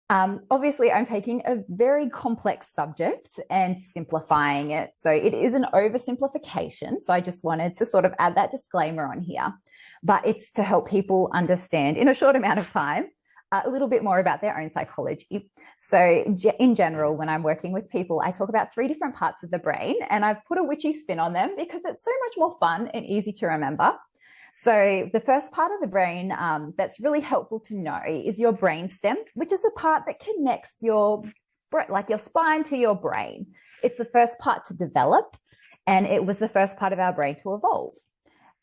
Obviously, I'm taking a very complex subject and simplifying it. So it is an oversimplification. So I just wanted to sort of add that disclaimer on here. But it's to help people understand in a short amount of time a little bit more about their own psychology. So in general, when I'm working with people, I talk about three different parts of the brain, and I've put a witchy spin on them because it's so much more fun and easy to remember. So the first part of the brain that's really helpful to know is your brainstem, which is the part that connects your spine to your brain. It's the first part to develop, and it was the first part of our brain to evolve.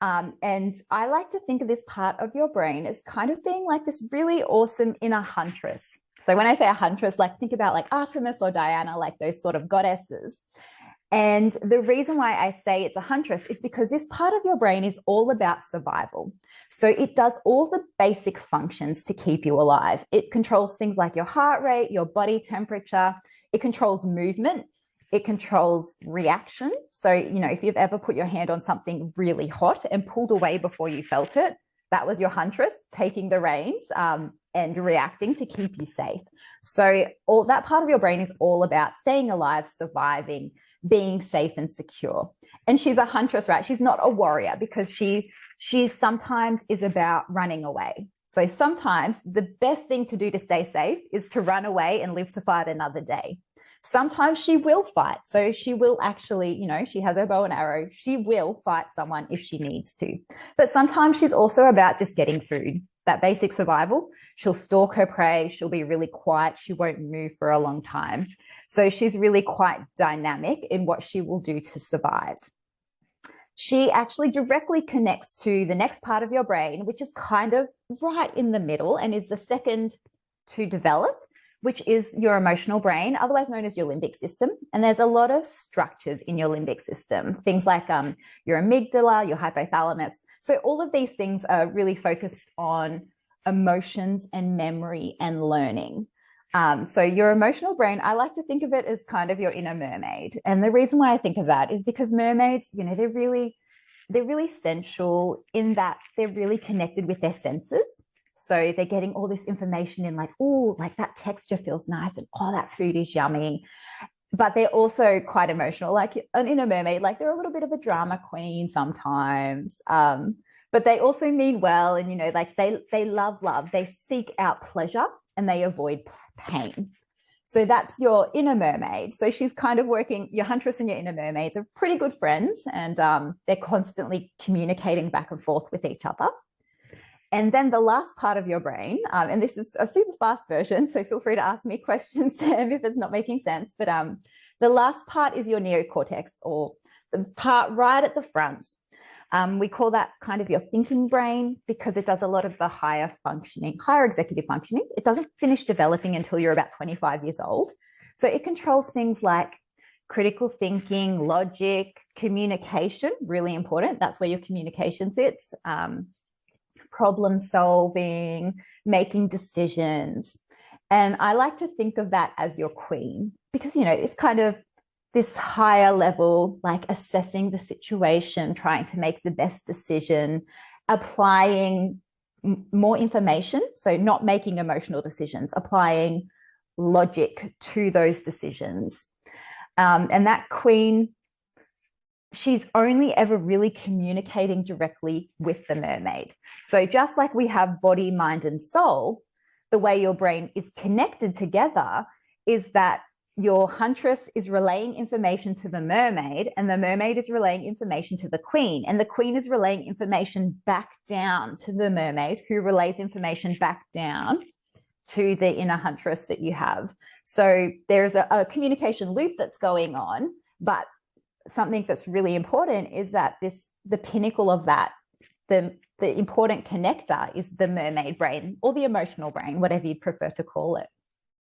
And I like to think of this part of your brain as kind of being like this really awesome inner huntress. So when I say a huntress, like think about like Artemis or Diana, like those sort of goddesses. And the reason why I say it's a huntress is because this part of your brain is all about survival. So it does all the basic functions to keep you alive. It controls things like your heart rate, your body temperature. It controls movement. It controls reaction. So, if you've ever put your hand on something really hot and pulled away before you felt it, that was your huntress taking the reins and reacting to keep you safe. So all that part of your brain is all about staying alive, surviving, being safe and secure. And she's a huntress, right? She's not a warrior because she sometimes is about running away. So sometimes the best thing to do to stay safe is to run away and live to fight another day. Sometimes she will fight. So she will actually, she has her bow and arrow. She will fight someone if she needs to. But sometimes she's also about just getting food, that basic survival. She'll stalk her prey. She'll be really quiet. She won't move for a long time. So she's really quite dynamic in what she will do to survive. She actually directly connects to the next part of your brain, which is kind of right in the middle and is the second to develop, which is your emotional brain, otherwise known as your limbic system. And there's a lot of structures in your limbic system, things like your amygdala, your hypothalamus. So all of these things are really focused on emotions and memory and learning. So your emotional brain, I like to think of it as kind of your inner mermaid. And the reason why I think of that is because mermaids, they're really sensual in that they're really connected with their senses. So they're getting all this information in like, oh, like that texture feels nice and oh, that food is yummy. But they're also quite emotional, like an inner mermaid, like they're a little bit of a drama queen sometimes. But they also mean well. And, like they love, they seek out pleasure and they avoid pain. So that's your inner mermaid. So she's kind of working, your huntress and your inner mermaids are pretty good friends, and they're constantly communicating back and forth with each other. And then the last part of your brain, and this is a super fast version, so feel free to ask me questions, Sam, if it's not making sense. But the last part is your neocortex, or the part right at the front. We call that kind of your thinking brain because it does a lot of the higher executive functioning. It doesn't finish developing until you're about 25 years old. So it controls things like critical thinking, logic, communication, really important. That's where your communication sits. Problem solving, making decisions. And I like to think of that as your queen because, it's kind of this higher level, like assessing the situation, trying to make the best decision, applying more information. So not making emotional decisions, applying logic to those decisions. And that queen, she's only ever really communicating directly with the mermaid. So just like we have body, mind, and soul, the way your brain is connected together is that your huntress is relaying information to the mermaid, and the mermaid is relaying information to the queen, and the queen is relaying information back down to the mermaid, who relays information back down to the inner huntress that you have. So there's a communication loop that's going on, but something that's really important is that the pinnacle of that, the important connector is the mermaid brain or the emotional brain, whatever you'd prefer to call it.